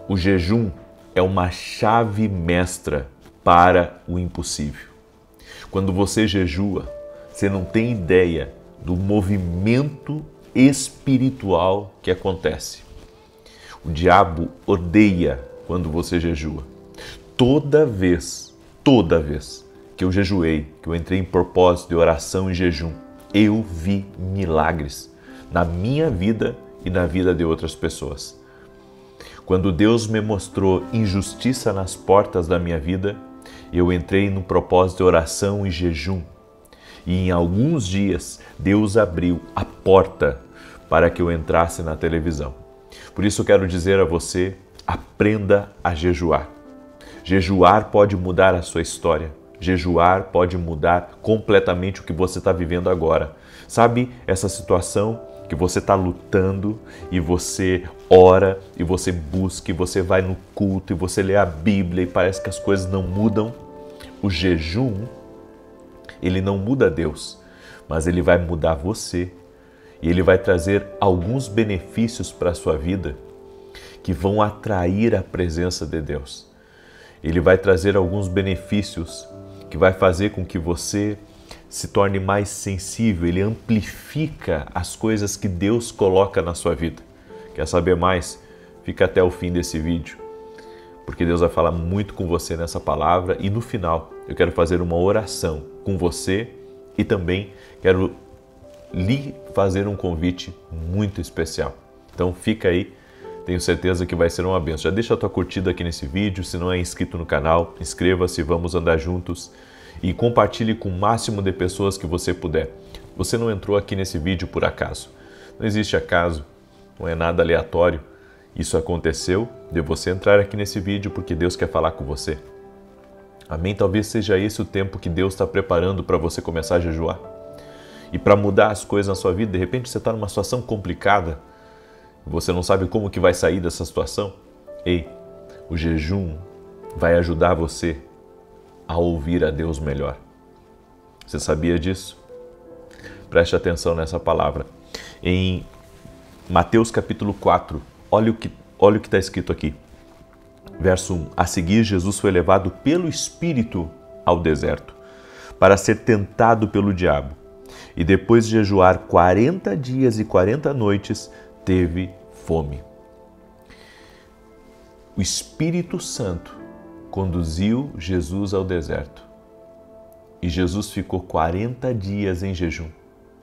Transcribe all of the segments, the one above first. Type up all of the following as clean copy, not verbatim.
O jejum é uma chave mestra para o impossível. Quando você jejua, você não tem ideia do movimento espiritual que acontece. O diabo odeia quando você jejua. Toda vez que eu jejuei, que eu entrei em propósito de oração e jejum, eu vi milagres na minha vida e na vida de outras pessoas. Quando Deus me mostrou injustiça nas portas da minha vida, eu entrei no propósito de oração e jejum. E em alguns dias, Deus abriu a porta para que eu entrasse na televisão. Por isso eu quero dizer a você, aprenda a jejuar. Jejuar pode mudar a sua história. Jejuar pode mudar completamente o que você está vivendo agora. Sabe essa situação que você está lutando e você ora e você busca e você vai no culto e você lê a Bíblia e parece que as coisas não mudam? O jejum, ele não muda Deus, mas ele vai mudar você e ele vai trazer alguns benefícios para a sua vida que vão atrair a presença de Deus. Ele vai trazer alguns benefícios que vai fazer com que você se torne mais sensível, ele amplifica as coisas que Deus coloca na sua vida. Quer saber mais? Fica até o fim desse vídeo, porque Deus vai falar muito com você nessa palavra e no final eu quero fazer uma oração com você e também quero lhe fazer um convite muito especial. Então fica aí, tenho certeza que vai ser uma bênção. Já deixa a tua curtida aqui nesse vídeo, se não é inscrito no canal, inscreva-se, vamos andar juntos e compartilhe com o máximo de pessoas que você puder. Você não entrou aqui nesse vídeo por acaso. Não existe acaso, não é nada aleatório. Isso aconteceu de você entrar aqui nesse vídeo porque Deus quer falar com você. Amém? Talvez seja esse o tempo que Deus está preparando para você começar a jejuar. E para mudar as coisas na sua vida, de repente você está numa situação complicada, você não sabe como que vai sair dessa situação. Ei, o jejum vai ajudar você a ouvir a Deus melhor. Você sabia disso? Preste atenção nessa palavra. Em Mateus capítulo 4, olha o que está escrito aqui. Verso 1. A seguir, Jesus foi levado pelo Espírito ao deserto para ser tentado pelo diabo. E depois de jejuar 40 dias e 40 noites, teve fome. O Espírito Santo conduziu Jesus ao deserto. E Jesus ficou 40 dias em jejum,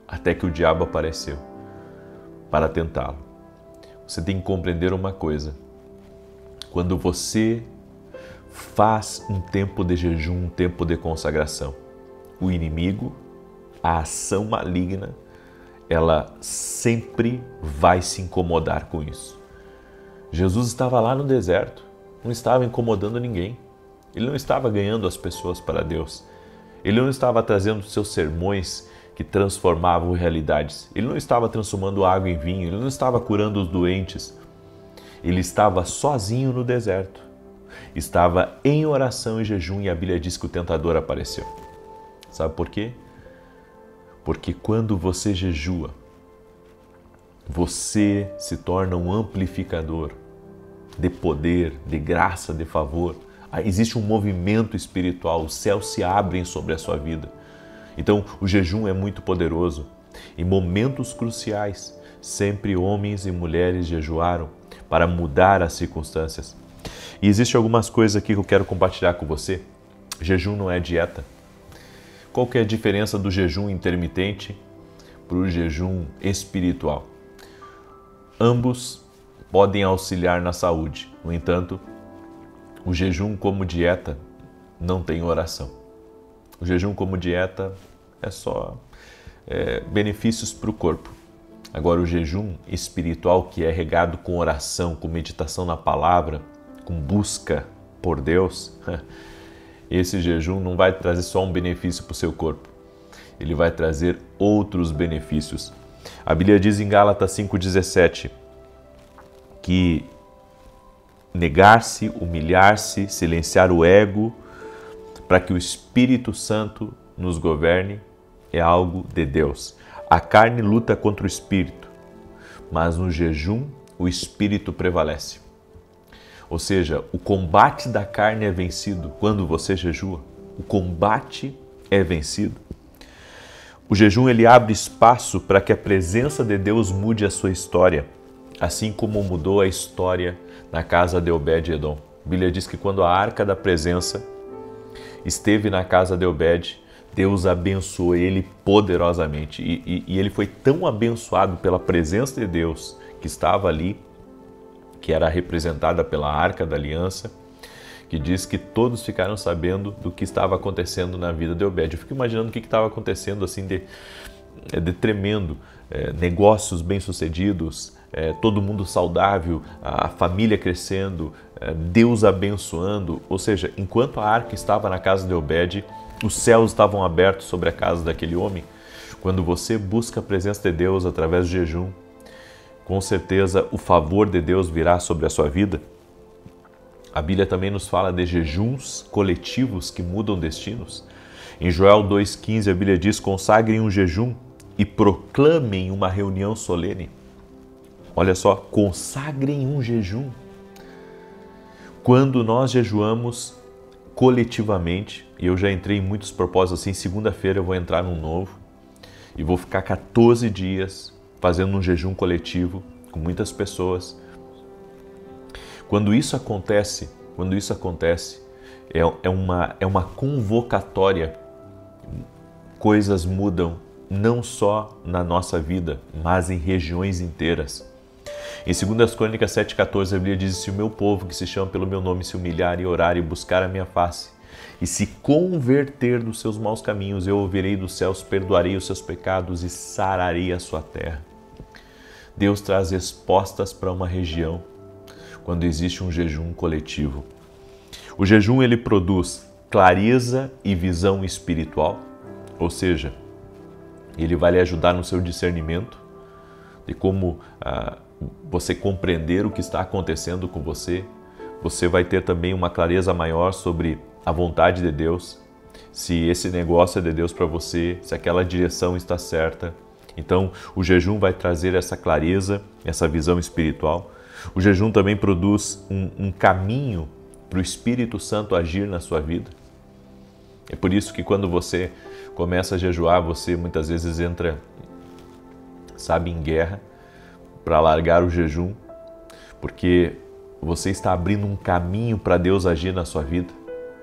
até que o diabo apareceu para tentá-lo. Você tem que compreender uma coisa. Quando você faz um tempo de jejum, um tempo de consagração, o inimigo, a ação maligna, ela sempre vai se incomodar com isso. Jesus estava lá no deserto, não estava incomodando ninguém. Ele não estava ganhando as pessoas para Deus. Ele não estava trazendo seus sermões que transformavam realidades. Ele não estava transformando água em vinho, ele não estava curando os doentes. Ele estava sozinho no deserto. Estava em oração e jejum e a Bíblia diz que o tentador apareceu. Sabe por quê? Porque quando você jejua, você se torna um amplificador de poder, de graça, de favor. Existe um movimento espiritual, os céus se abrem sobre a sua vida. Então, o jejum é muito poderoso. Em momentos cruciais, sempre homens e mulheres jejuaram para mudar as circunstâncias. E existe algumas coisas aqui que eu quero compartilhar com você. Jejum não é dieta. Qual que é a diferença do jejum intermitente para o jejum espiritual? Ambos podem auxiliar na saúde. No entanto, o jejum como dieta não tem oração. O jejum como dieta é só benefícios para o corpo. Agora, o jejum espiritual, que é regado com oração, com meditação na palavra, com busca por Deus, esse jejum não vai trazer só um benefício para o seu corpo. Ele vai trazer outros benefícios. A Bíblia diz em Gálatas 5,17 que negar-se, humilhar-se, silenciar o ego para que o Espírito Santo nos governe é algo de Deus. A carne luta contra o Espírito, mas no jejum o Espírito prevalece. Ou seja, o combate da carne é vencido quando você jejua. O combate é vencido. O jejum ele abre espaço para que a presença de Deus mude a sua história, assim como mudou a história na casa de Obed-Edom. A Bíblia diz que quando a arca da presença esteve na casa de Obed, Deus abençoou ele poderosamente. E ele foi tão abençoado pela presença de Deus que estava ali, que era representada pela Arca da Aliança, que diz que todos ficaram sabendo do que estava acontecendo na vida de Obed. Eu fico imaginando o que estava acontecendo assim de tremendo, negócios bem-sucedidos, todo mundo saudável, a família crescendo, Deus abençoando. Ou seja, enquanto a arca estava na casa de Obed, os céus estavam abertos sobre a casa daquele homem. Quando você busca a presença de Deus através do jejum, com certeza o favor de Deus virá sobre a sua vida. A Bíblia também nos fala de jejuns coletivos que mudam destinos. Em Joel 2,15 a Bíblia diz: consagrem um jejum e proclamem uma reunião solene. Olha só, consagrem um jejum. Quando nós jejuamos coletivamente, e eu já entrei em muitos propósitos assim, segunda-feira eu vou entrar num novo e vou ficar 14 dias fazendo um jejum coletivo com muitas pessoas. Quando isso acontece, é uma convocatória. Coisas mudam não só na nossa vida, mas em regiões inteiras. Em 2 Crônicas 7,14 a Bíblia diz: se o meu povo que se chama pelo meu nome se humilhar e orar e buscar a minha face e se converter dos seus maus caminhos, eu ouvirei dos céus, perdoarei os seus pecados e sararei a sua terra. Deus traz respostas para uma região quando existe um jejum coletivo. O jejum ele produz clareza e visão espiritual, ou seja, ele vai lhe ajudar no seu discernimento de como você compreender o que está acontecendo com você. Você vai ter também uma clareza maior sobre a vontade de Deus, se esse negócio é de Deus para você, se aquela direção está certa. Então, o jejum vai trazer essa clareza, essa visão espiritual. O jejum também produz um caminho para o Espírito Santo agir na sua vida. É por isso que quando você começa a jejuar, você muitas vezes entra, em guerra para largar o jejum, porque você está abrindo um caminho para Deus agir na sua vida.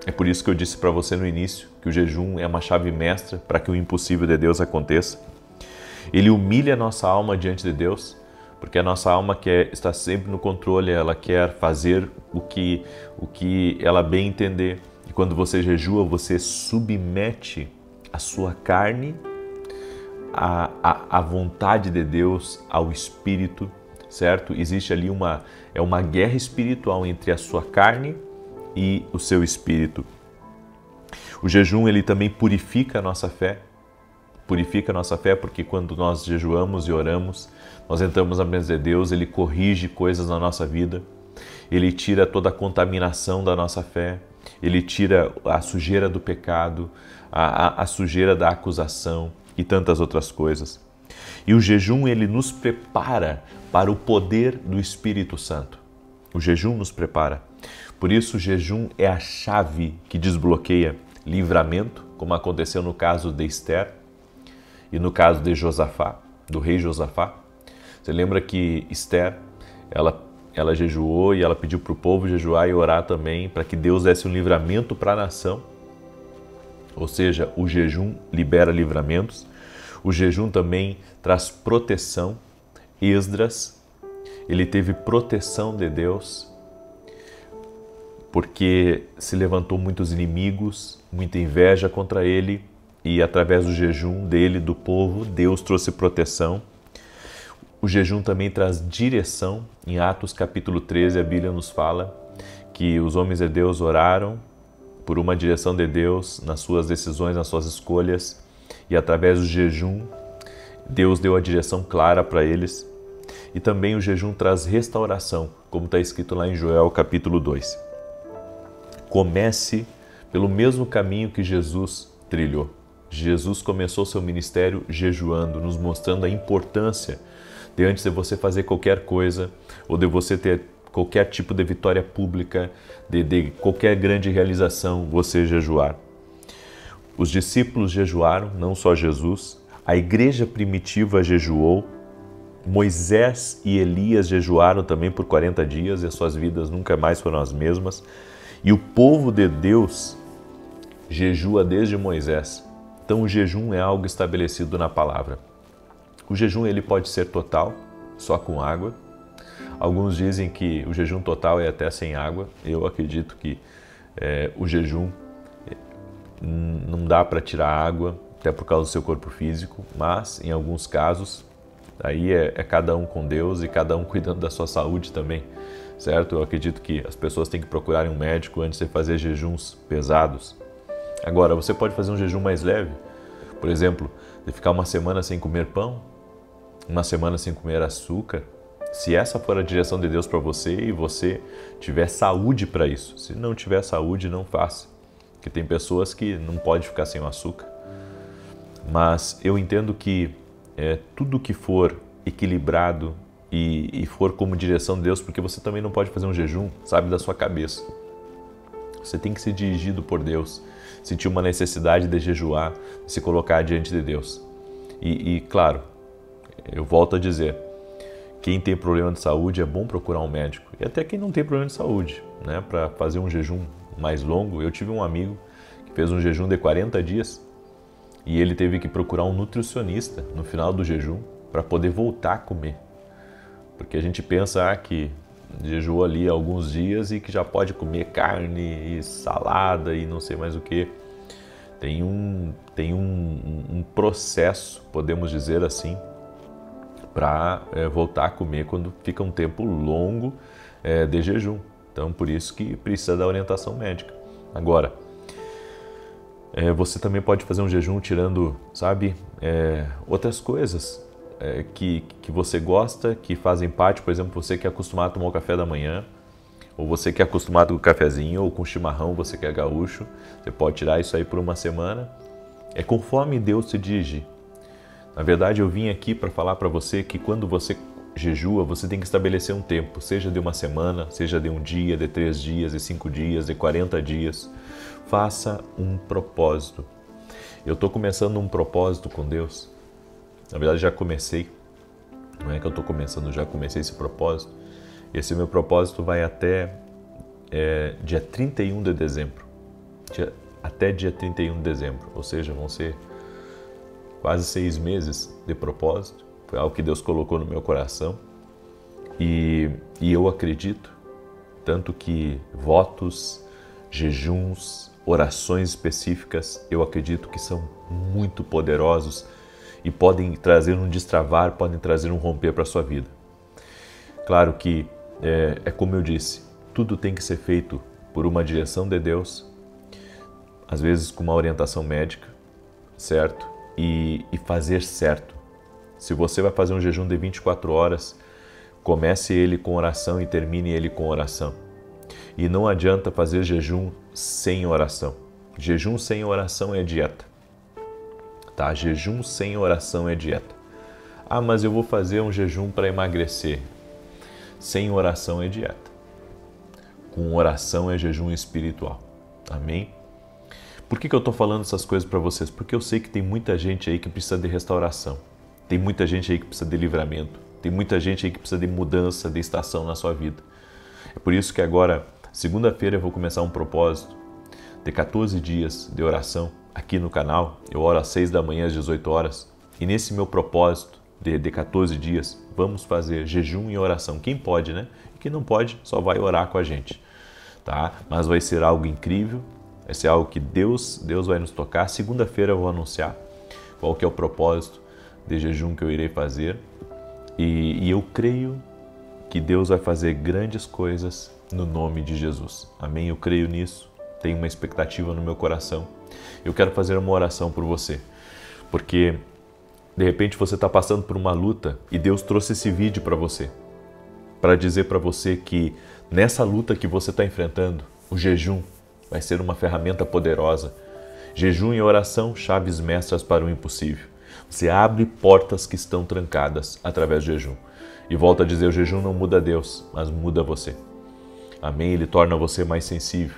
É por isso que eu disse para você no início que o jejum é uma chave mestra para que o impossível de Deus aconteça. Ele humilha a nossa alma diante de Deus, porque a nossa alma está sempre no controle, ela quer fazer o que ela bem entender. E quando você jejua, você submete a sua carne à vontade de Deus, ao Espírito, certo? Existe ali uma guerra espiritual entre a sua carne e o seu espírito. O jejum ele também purifica a nossa fé. Purifica a nossa fé porque quando nós jejuamos e oramos, nós entramos na presença de Deus, Ele corrige coisas na nossa vida, Ele tira toda a contaminação da nossa fé, Ele tira a sujeira do pecado, a sujeira da acusação e tantas outras coisas. E o jejum, ele nos prepara para o poder do Espírito Santo. O jejum nos prepara. Por isso, o jejum é a chave que desbloqueia livramento, como aconteceu no caso de Esther e no caso de Josafá, do rei Josafá. Você lembra que Esther, ela jejuou e ela pediu para o povo jejuar e orar também para que Deus desse um livramento para a nação. Ou seja, o jejum libera livramentos. O jejum também traz proteção. Esdras, ele teve proteção de Deus porque se levantou muitos inimigos, muita inveja contra ele, e através do jejum dele, do povo, Deus trouxe proteção. O jejum também traz direção. Em Atos capítulo 13, a Bíblia nos fala que os homens de Deus oraram por uma direção de Deus nas suas decisões, nas suas escolhas, e através do jejum, Deus deu a direção clara para eles. E também o jejum traz restauração, como está escrito lá em Joel capítulo 2. Comece pelo mesmo caminho que Jesus trilhou. Jesus começou seu ministério jejuando, nos mostrando a importância de antes de você fazer qualquer coisa ou de você ter qualquer tipo de vitória pública, de qualquer grande realização, você jejuar. Os discípulos jejuaram, não só Jesus, a igreja primitiva jejuou, Moisés e Elias jejuaram também por 40 dias e as suas vidas nunca mais foram as mesmas. E o povo de Deus jejua desde Moisés. Então o jejum é algo estabelecido na palavra. O jejum ele pode ser total, só com água. Alguns dizem que o jejum total é até sem água. Eu acredito que o jejum não dá para tirar água, até por causa do seu corpo físico, mas em alguns casos, aí é cada um com Deus e cada um cuidando da sua saúde também, certo? Eu acredito que as pessoas têm que procurarem um médico antes de fazer jejuns pesados. Agora, você pode fazer um jejum mais leve, por exemplo, de ficar uma semana sem comer pão, uma semana sem comer açúcar, se essa for a direção de Deus para você e você tiver saúde para isso. Se não tiver saúde, não faça, porque tem pessoas que não podem ficar sem o açúcar. Mas eu entendo que tudo que for equilibrado e for como direção de Deus, porque você também não pode fazer um jejum, sabe, da sua cabeça. Você tem que ser dirigido por Deus, sentir uma necessidade de jejuar, de se colocar diante de Deus. E claro, eu volto a dizer, quem tem problema de saúde é bom procurar um médico. E até quem não tem problema de saúde, né, para fazer um jejum mais longo. Eu tive um amigo que fez um jejum de 40 dias e ele teve que procurar um nutricionista no final do jejum para poder voltar a comer. Porque a gente pensa que jejuou ali alguns dias e que já pode comer carne e salada e não sei mais o que. Tem um processo, podemos dizer assim, para voltar a comer quando fica um tempo longo de jejum. Então, por isso que precisa da orientação médica. Agora, você também pode fazer um jejum tirando, sabe, outras coisas que você gosta, que fazem parte. Por exemplo, você que é acostumado a tomar o café da manhã, ou você que é acostumado com o cafezinho ou com chimarrão, você que é gaúcho, você pode tirar isso aí por uma semana. É conforme Deus te dirige. Na verdade, eu vim aqui para falar para você que quando você jejua, você tem que estabelecer um tempo, seja de uma semana, seja de um dia, de 3 dias, de 5 dias, de 40 dias. Faça um propósito. Eu estou começando um propósito com Deus. Na verdade, já comecei. Não é que eu estou começando, já comecei esse propósito. Esse meu propósito vai até dia 31 de dezembro. Até dia 31 de dezembro. Ou seja, vão ser quase 6 meses de propósito. Foi algo que Deus colocou no meu coração. E eu acredito, tanto que votos, jejuns, orações específicas, eu acredito que são muito poderosos e podem trazer um destravar, podem trazer um romper para a sua vida. Claro que, como eu disse, tudo tem que ser feito por uma direção de Deus, às vezes com uma orientação médica, certo? E fazer certo. Se você vai fazer um jejum de 24 horas, comece ele com oração e termine ele com oração. E não adianta fazer jejum sem oração. Jejum sem oração é dieta. Tá? Jejum sem oração é dieta. Ah, mas eu vou fazer um jejum para emagrecer. Sem oração é dieta. Com oração é jejum espiritual. Amém? Por que eu estou falando essas coisas para vocês? Porque eu sei que tem muita gente aí que precisa de restauração. Tem muita gente aí que precisa de livramento. Tem muita gente aí que precisa de mudança de estação na sua vida. É por isso que agora, segunda-feira, eu vou começar um propósito de 14 dias de oração aqui no canal. Eu oro às 6 da manhã, às 18 horas. E nesse meu propósito de 14 dias, vamos fazer jejum e oração. Quem pode, né? E quem não pode, só vai orar com a gente. Tá? Mas vai ser algo incrível. Vai ser algo que Deus vai nos tocar. Segunda-feira eu vou anunciar qual que é o propósito de jejum que eu irei fazer. E eu creio que Deus vai fazer grandes coisas no nome de Jesus. Amém? Eu creio nisso. Tenho uma expectativa no meu coração. Eu quero fazer uma oração por você. Porque, de repente, você está passando por uma luta e Deus trouxe esse vídeo para você. Para dizer para você que nessa luta que você está enfrentando, o jejum vai ser uma ferramenta poderosa. Jejum e oração, chaves mestras para o impossível. Você abre portas que estão trancadas através do jejum. E volto a dizer, o jejum não muda Deus, mas muda você. Amém? Ele torna você mais sensível.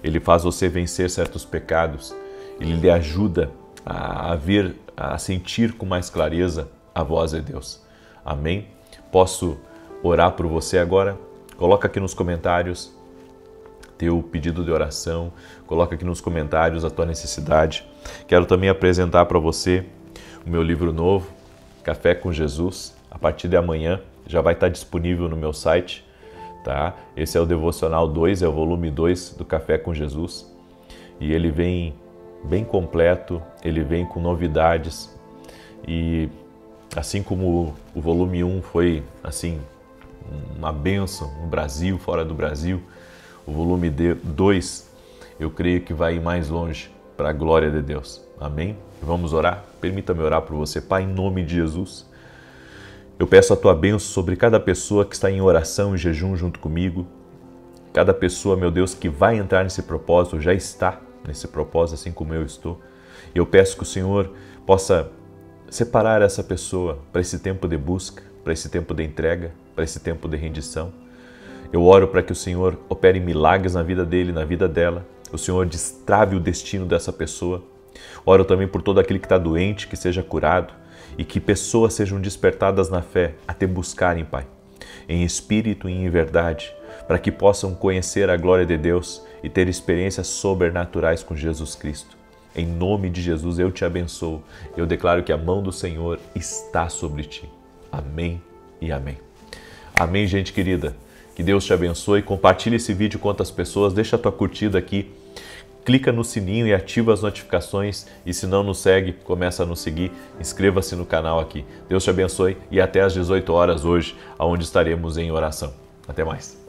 Ele faz você vencer certos pecados. Ele lhe ajuda a ver, a sentir com mais clareza a voz de Deus. Amém? Posso orar por você agora? Coloca aqui nos comentários teu pedido de oração, coloca aqui nos comentários a tua necessidade. Quero também apresentar para você o meu livro novo, Café com Jesus. A partir de amanhã já vai estar disponível no meu site, tá? Esse é o Devocional 2, é o volume 2 do Café com Jesus. E ele vem bem completo, ele vem com novidades. E assim como o volume 1 foi assim uma bênção no Brasil, fora do Brasil, o volume 2 eu creio que vai ir mais longe para a glória de Deus. Amém? Vamos orar? Permita-me orar por você, Pai, em nome de Jesus. Eu peço a tua bênção sobre cada pessoa que está em oração e jejum junto comigo. Cada pessoa, meu Deus, que vai entrar nesse propósito, já está nesse propósito, assim como eu estou. Eu peço que o Senhor possa separar essa pessoa para esse tempo de busca, para esse tempo de entrega, para esse tempo de rendição. Eu oro para que o Senhor opere milagres na vida dele, na vida dela. O Senhor destrave o destino dessa pessoa. Oro também por todo aquele que está doente, que seja curado e que pessoas sejam despertadas na fé a te buscarem, Pai, em espírito e em verdade, para que possam conhecer a glória de Deus e ter experiências sobrenaturais com Jesus Cristo. Em nome de Jesus eu te abençoo. Eu declaro que a mão do Senhor está sobre ti. Amém e amém. Amém, gente querida. Que Deus te abençoe. Compartilhe esse vídeo com outras pessoas. Deixa a tua curtida aqui. Clica no sininho e ativa as notificações. E se não nos segue, começa a nos seguir. Inscreva-se no canal aqui. Deus te abençoe e até às 18 horas hoje, onde estaremos em oração. Até mais.